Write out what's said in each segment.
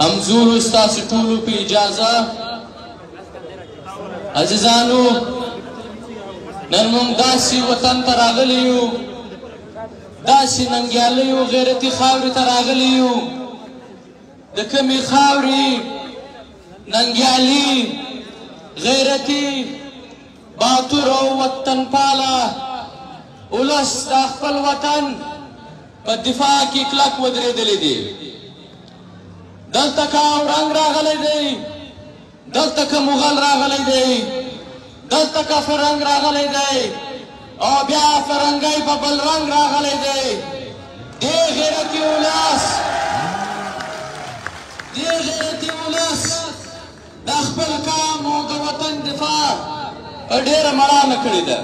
همزولو ستاسو ټولو په اجازه عزیزانو نن موږ داسې وطن ته راغلي یو داسې ننګیاله یو غیرتي خاورې ته راغلي یو د کومې خاورې ننګیالي غیرتي باتور او وطن پاله ولس د خپل وطن په دفاع کې کلک ودرېدلی دی دلته که اورنګ راغلی دی دلته که مغل راغلی دی دلته که فرنګ راغلی دی او بیا فرنګی په بل رنګ راغلی دی دې غیرتي ولس د خپل قام او د وطن دفاع ډېره مړانه کړې ده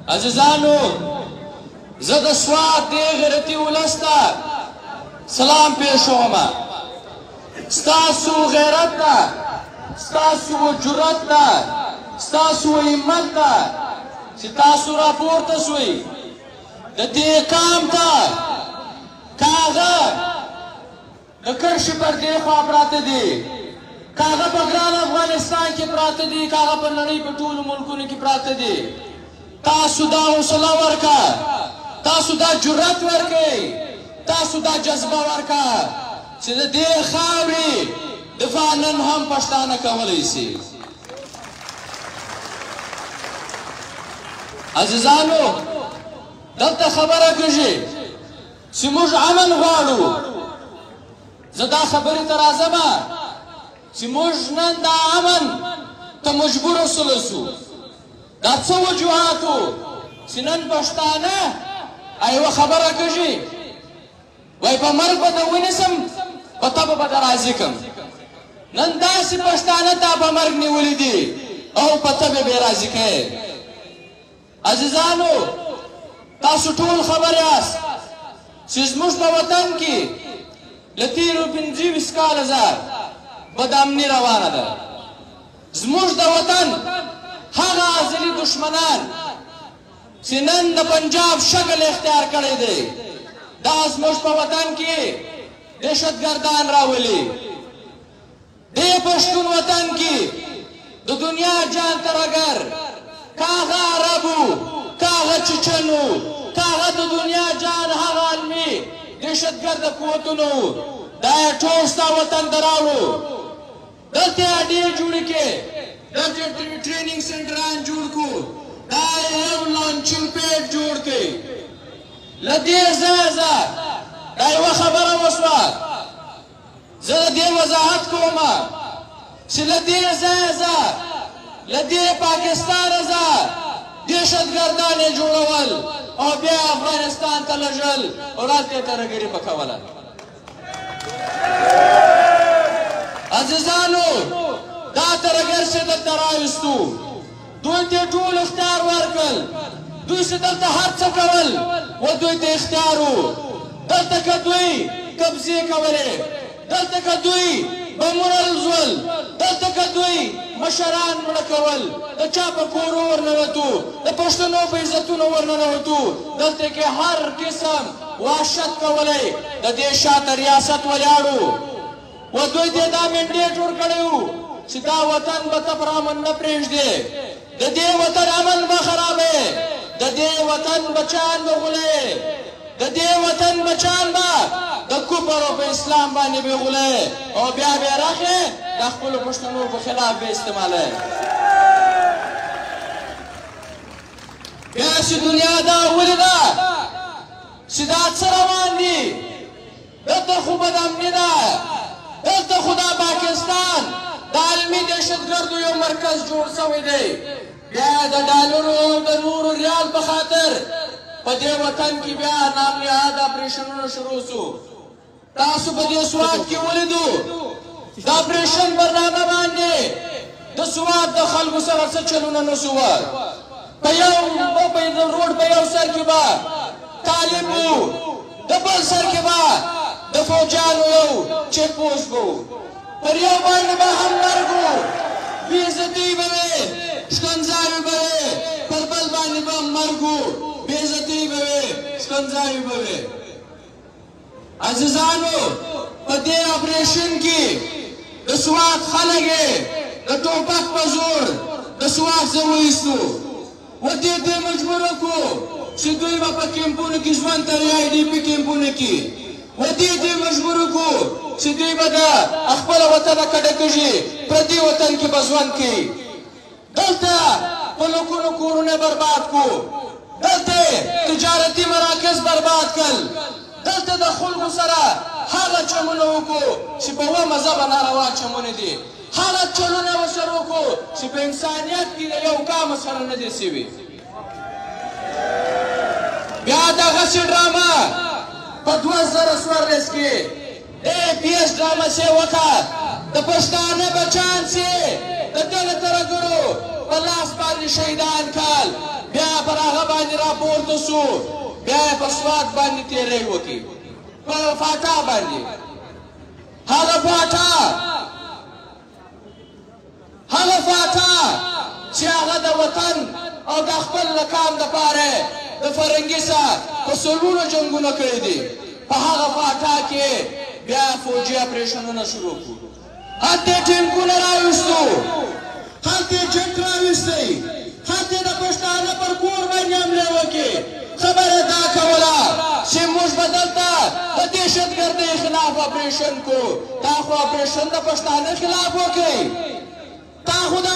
عزیزانو زه د سوات دې غیرتي ولس ته سلام پیښوم ستاسو غیرت ده ستاسو جرأت ده ستاسو همت ده چې تاسو راپورته سوئ د دې قام ته که هغه د کرښې پر دې خوا پراته دي که هغه په ګران افغانستان کې پراته دي که هغه په نړۍ په ټولو ملکونو کې پراته دي تاسو دا حوصله ورکړه تاسو دا جرأت ورکړئ تاسو دا جذبه ورکړه چې د دې خاورې دفاع نن هم پښتانه کولی شي عزیزانو دلته خبره کېږي چې موږ امن غواړو زه دا خبرې ته راځم چې موږ نن دا امن ته مجبور وسولو دا څه وجوهاتو چې نن پښتانه یوه خبره کېږي وای په مرګ به د ونیسم په تبه به د راضي کړم نن داسې پښتانه تا په مرګ نیولي دي او په تبه به یې راضي کوې عزیزانو تاسو ټول خبر یاست چې زموږ په وطن کې له تېرو 25 کاله بدامني روانه ده زموږ د وطن هغه ازلي دشمنان چې نن د پنجاب شکل اختیار کړی دی دا زموږ په وطن کې دهشتګردان راولي دې پښتون وطن کې د دنیا جان ترګر کاغه عربو کاغه چچنو کاغه د دنیا جان هغه علمي دهشتګرد قوتونو دا ټول ستا وطن ته راوړو دلته اډې جوړې کې دلته ټریننګ سنټران جوړ کړو دا یو لانچینګ پیډ جوړ کړئ له دې ځایه دا یوه خبره وشوه زه د دې وضاحت کوم چې له دې ځایه له دې پاکستانه دهشتګردان یې جوړول او بیا افغانستان ته لږل او راتلې ترهګري پکوله عزیزانو دا ترهګر چې دلته راوستو دوی ته ټول اختیار ورکړل دوی چې دلته هر څه کول و دوی ته اختیار و دلته که دوی قبضې کولې دلته که دوی بمونه لزول دلته که دوی مشران مړه کول د چا په کور ورننوتو د پښتنو په عزتونو ورننوتو دلته کې هر قسم وحشت کولی د دې شاته ریاست ولاړو و دوی دې دا منډیټ ورکړی و چې دا وطن به ته پر امن نه پرېږدې د دې وطن امن به خرابې د دې وطن بچیان به غولې د دې وطن بچیان به د کفر او په اسلام باندې به غولې او بیا به یې راخې د خپلو پښتنو په خلاف به استعمالوې بیا چې دنیا دا ولیده چې دا څه روان دي دلته خو بدامني ده دلته خو دا پاکستان د علمي دهشتګردو یو مرکز جوړ شوی دی بیا د ډالرو او د نورو ریال په خاطر په دې وطن کې بیا نامنهاد اپریشنونه شروع شو تاسو په دې سوات کې ولیدو د اپریشن برنامه باندې د سوات د خلکو سره څه چلونه نه سوه په یو روډ په یو سر کې به طالب و د بل سر کې به د فوجانو یو چیک پوسټ و پر یو باندې به هم مرګ و بېعزتي به وې شکنځاوې به وې پر بل باندې به مرګ و بېعزتي به وې شکنځاوې به وې عزیزانو په دې اپریشن کې د سوات خلک یې د ټوپک په زور د سوات څخه وایستو و دې ته مجبور وکړو چې دوی به په کیمپونو کې ژوند کوي IDP کیمپونو کې و دې ته مجبور وکړو چې دوی به د خپل وطن کډه کړي پردي وطن کې به ژوند کوي دلته په لکونو کورونه برباد کو دلته تجارتي مراکز برباد کړل دلته د خلکو سره هغه چمونه وکړو چې په اوه مذهبه ناروا چمونه دي هغه چلونه ورسره وکړو چې په انسانیت کې د یو ګام سره نه دي سوي بیا دغسې ډرامه په 2014 کې APS ډرامه چې وکړه د پښتانه بچیان چې د دغه ترهګرو په لاس باندې شهیدان کړل بیا پر هغه باندې راپورته سو بیا یې په سوات باندې تیری وکړي په فاټا باندې هغه فاټا چې هغه د وطن او د خپل لکام دپاره د فرنګي سره په سلونو جنګونه کړي دي په هغه فاټا کې بیا فوجي اپریشنونه شروع کړو هلته ټینکونه راویستو هلته جټ راویستی هلته د پښتانه پر کور باندې حملې وکړې خبره دا کوله چې موږ به دلته د دهشتګردۍ خلاف اپریشن کو تا خو اپریشن د پښتانه خلاف وکړئ تا خو د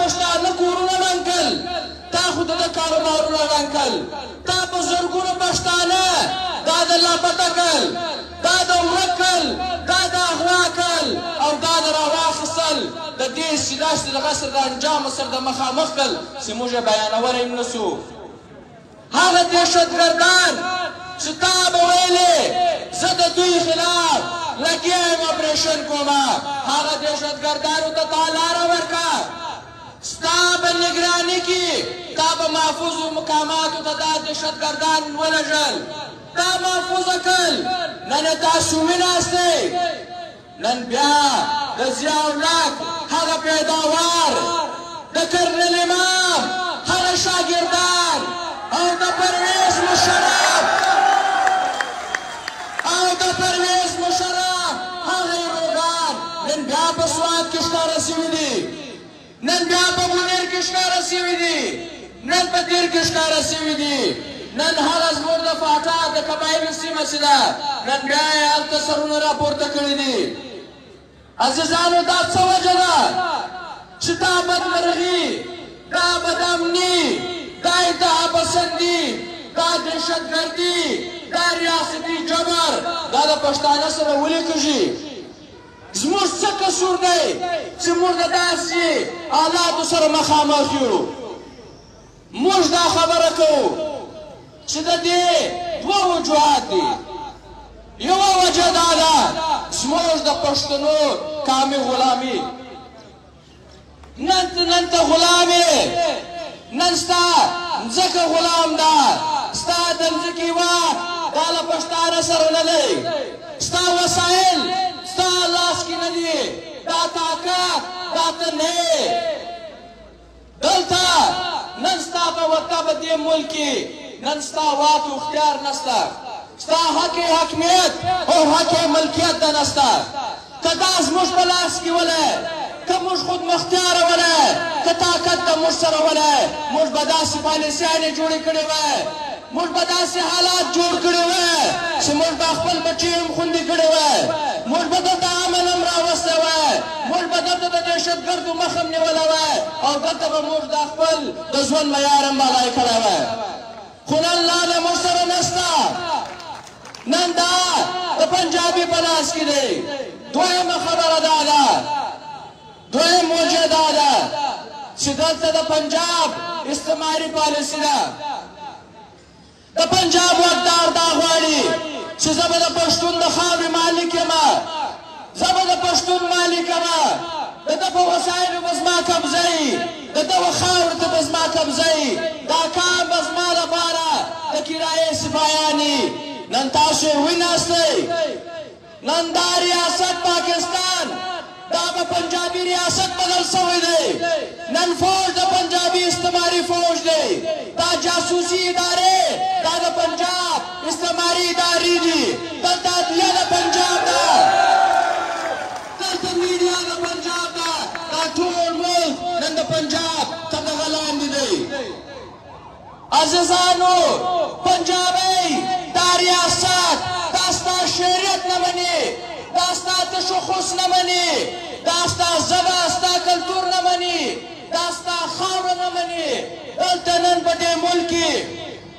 پښتانه کورونه ړنګ کړل تا خو د کاروبارونه ړنګ کړل تا په زرګونو پښتانه دا د لاپته کړل دا د ورک کړل دا د اغوا کړل او دا د راواخیستل د دې چې داسې د غسر د انجامو سره د مخامخ کړل چې موږ یې بیانولی هم نه سو هغه دهشتګردان چې تا به ویلې زه د دوی خلاف لګیا یم اپریشن کومه هغه دهشتګردانو ته تا لاره ورکړه ستا په نګراني کې تا به محفوظو مقاماتو ته دا دهشتګردان ولږل تا محفوظه کړل نن یې تاسو ویناستئ نن بیا د ضیاءالحق هغه پیداوار د کرنل امام هغه شاګردان او د پرویز مشرف هغه ایروګان نن بیا په سوات کې ښکاره سوي دي نن بیا په منیر کې ښکاره سوي دي نن په دیر کې ښکاره سوي دي نن هغه زموږ د فاټا د قبایلو سیمه چې ده نن بیا یې هلته سرونه راپورته کړي دي عزیزانو دا څه وجه ده چې دا بدمرغي دا بدامني دا ادعا پسندي دا دهشتګردي دا ریاستي جبر دا د پښتانه سره ولې کېږي زموږ څه قصور دی چې موږ د داسې حالاتو سره مخامخ یو موږ دا خبره کوو چې د دې دوه وجوهات دي یوه وجه دا ده زموږ د پښتنو قامي غلامي نن ته غلام یې نن ستا ځکه غلام ده ستا د ځمکې واک دا له پښتانه سره نه دی ستا وسایل ستا لاس کې نه دي دا طاقت دا ته نه یې دلته نن ستا په ورته په دې ملک کې نن ستا واک او اختیار نشته ستا حق حاکمیت او حق ملکیت ده نشته که دا زموږ په لاس کې ولی که موږ خود مختیاره ولی که طاقت د موږ سره ولی موږ به داسې پالیسیانې جوړې کړې وی موږ به داسې حالات جوړ کړي وی چې موږ به خپل بچي هم خوندي کړي وی موږ به دلته امن هم راوستی وی موږ به دلته د دهشتګردو مخ هم نیولی وی او دلته به موږ د خپل د ژوند معیار هم بالی کړی وی خو نن لاره موږ سره نشته نن دا د پنجابي په لاس کې دی دویمه خبره دا ده دویم موجه دا ده چې دلته د پنجاب استعماري پالیسي ده د پنجاب واکدار دا غواړي چې زه به د پښتون د خاورې مالک یم زه به د پښتون مالک یم د ده په وسایلو به زما قبضه وي د ده خاورو ته به زما قبضه وي دا کار به زما لپاره د کرایې سپایانې نن تاسو یې ویناستئ نن دا ریاست پاکستان دا به پنجابي ریاست بدل شوی دی نن فوج د پنجابي استعماري فوج دی دا جاسوسي ادارې دا د پنجاب استعماري ادارې دي دلته عدلیه د پنجاب ده عزیزانو پنجابی دا ریاست دا ستا شریعت نه مني دا ستا تشخص نه مني دا ستا ژبه ستا کلتور نه مني دا ستا خاوره نه مني دلته نن په دې ملک کې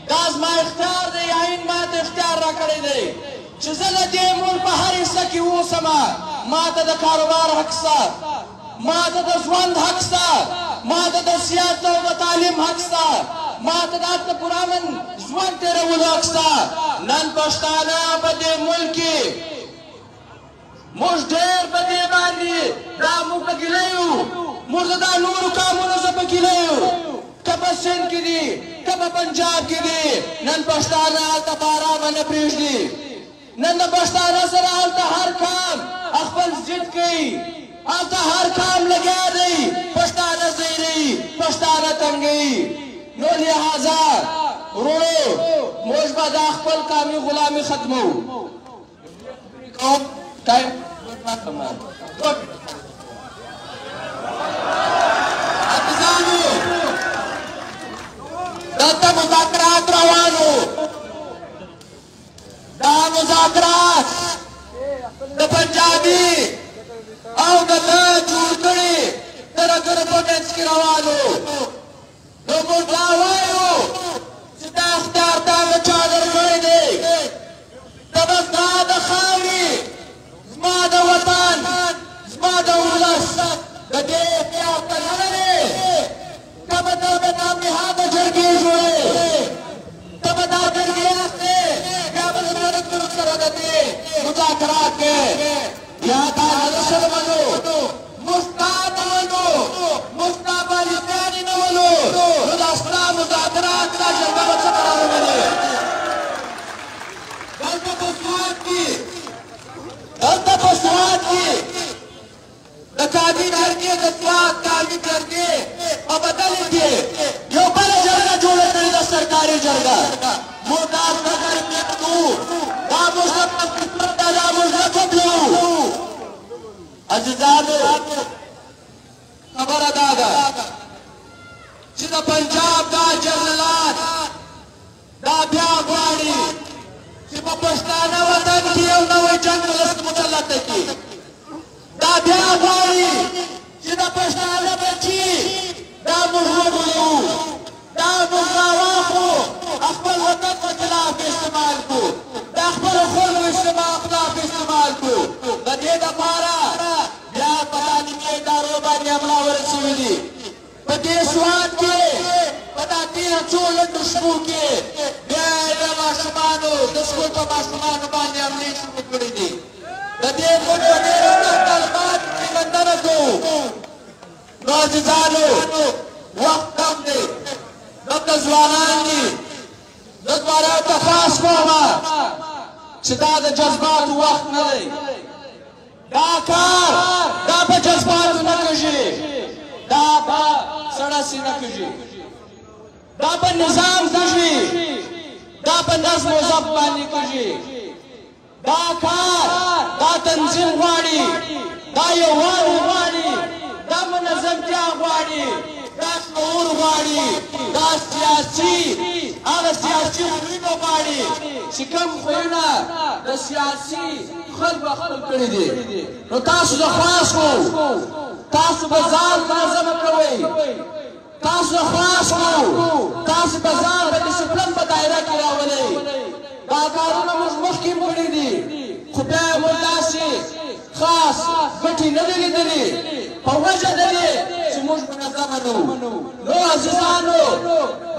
دا زما اختیار دی آئین ما ته اختیار راکړی دی چې زه له دې ملک په هر حصه کې اوسم ما ته د کاروبار حق شته ما ته د ژوند حق شته ما ته د سیاست او د تعلیم حق شته ما ته د هلته پرامن ژوند تېرولو حق شته نن پښتانه په دې ملک کې موږ ډېر په دې باندې دا موږ پکې نه یو موږ د دا نورو قامونو زه پکې نه یو که په سند کې دي که په پنجاب کې دي نن پښتانه هلته په ارامه نه پرېږدي نن د پښتانه سره هلته هر کام خپل ضد کوي هلته هر کام لګیا دی پښتانه ځیروي پښتانه تنګوي نو لہذا ورونو موږ به دا خپل قامي غلامي ختمو عزیزانو دلته مذاکرات روانو دا مذاکرات د پنجابي او د ده جوړ کړي ترهګرو په منځ کې روانو نو موږ دا وایو چې دا اختیار تا له چا درکړی دی ته به زما د خاورې زما د وطن زما د ولس د دې اختیار ته نه لرې که به ته به نامنهاده جرګې جوړې ته به دا جرګې اخلې بیا به د ترهګرو سره د دې مذاکرات کوې یا دا نسل منو موږ تا نه منو موږ تا پالیسیانې نه منو نو دا ستا مذاکرات دا جرګه به څه قرار ومني دلته په سوات کې د قاضي جرګې د سوات قاضي جرګې په بدل کې یو بله جرګه جوړه کړې ده سرکاري جرګه موږ دا فکر پرېږدو دا موږ نه قسمت ده دا موږ نه قبلو عزیزانو خبره دا ده چې د پنجاب دا جنرالان دا بیا غواړي چې په پښتانه وطن کې یو نوی جنګ مسلط کړي دا بیا غواړي چې د پښتانه بچي دا موږ وغولو دا موږ راواخلو خپل وطن په خلاف استعمال کړو دا خپلو خلکو خلاف استعمال کړو د دې دپاره بیا په تعلیمي ادارو باندې حمله ورسوي دي په دې سوات کې په دا تېره څو لنډو شپو کې بیا یې د ماشومانو د سکول په ماشومانو باندې حملې شروع کړي دي د دې موږ په ډېرو طالبات پېژندنه کوو نو عزیزانو وخت کم دی دلته ځوانان دي زه ځوانانو ته خاص کوم چې دا د جذباتو وخت نه دی دا کار دا په جذباتو نه کېږي دا په سړه سینه کېږي دا په نظام کېږي دا په نظم و ضبط باندې کېږي دا کار دا تنظیم غواړي دا یووالی غواړي دا منظمتیا غواړي دا شعور غواړي دا هغه سیاسي خویونه غواړي چې کوم خویونه د سیاسي خلکو خپل کړي دي نو تاسو زه خواست کوو تاسو به ځان منظمه کوئ تاسو زه خواست کوو تاسو به ځان په ډسپلن په دایره کې راولئ دا کارونه موږ مخکې کړي دي خو بیا یې موږ داسې خاص ګټې نه دي لیدلې په وجه د دې چې موږ منظمه نه وو نو عزیزانو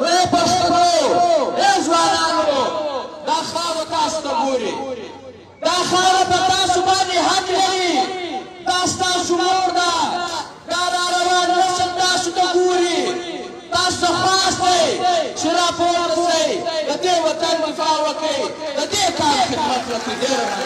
ای پښتنو ای ځوانانو دا خاوره تاسو ته ګوري دا خاوره په تاسو باندې حق لري دا ستاسو مور ده دا راروان نسل تاسو ته ګوري تاسو خاص دی چې راپورته شئ د دې وطن دفاع وکړئ د دې کار خدمت وکړئ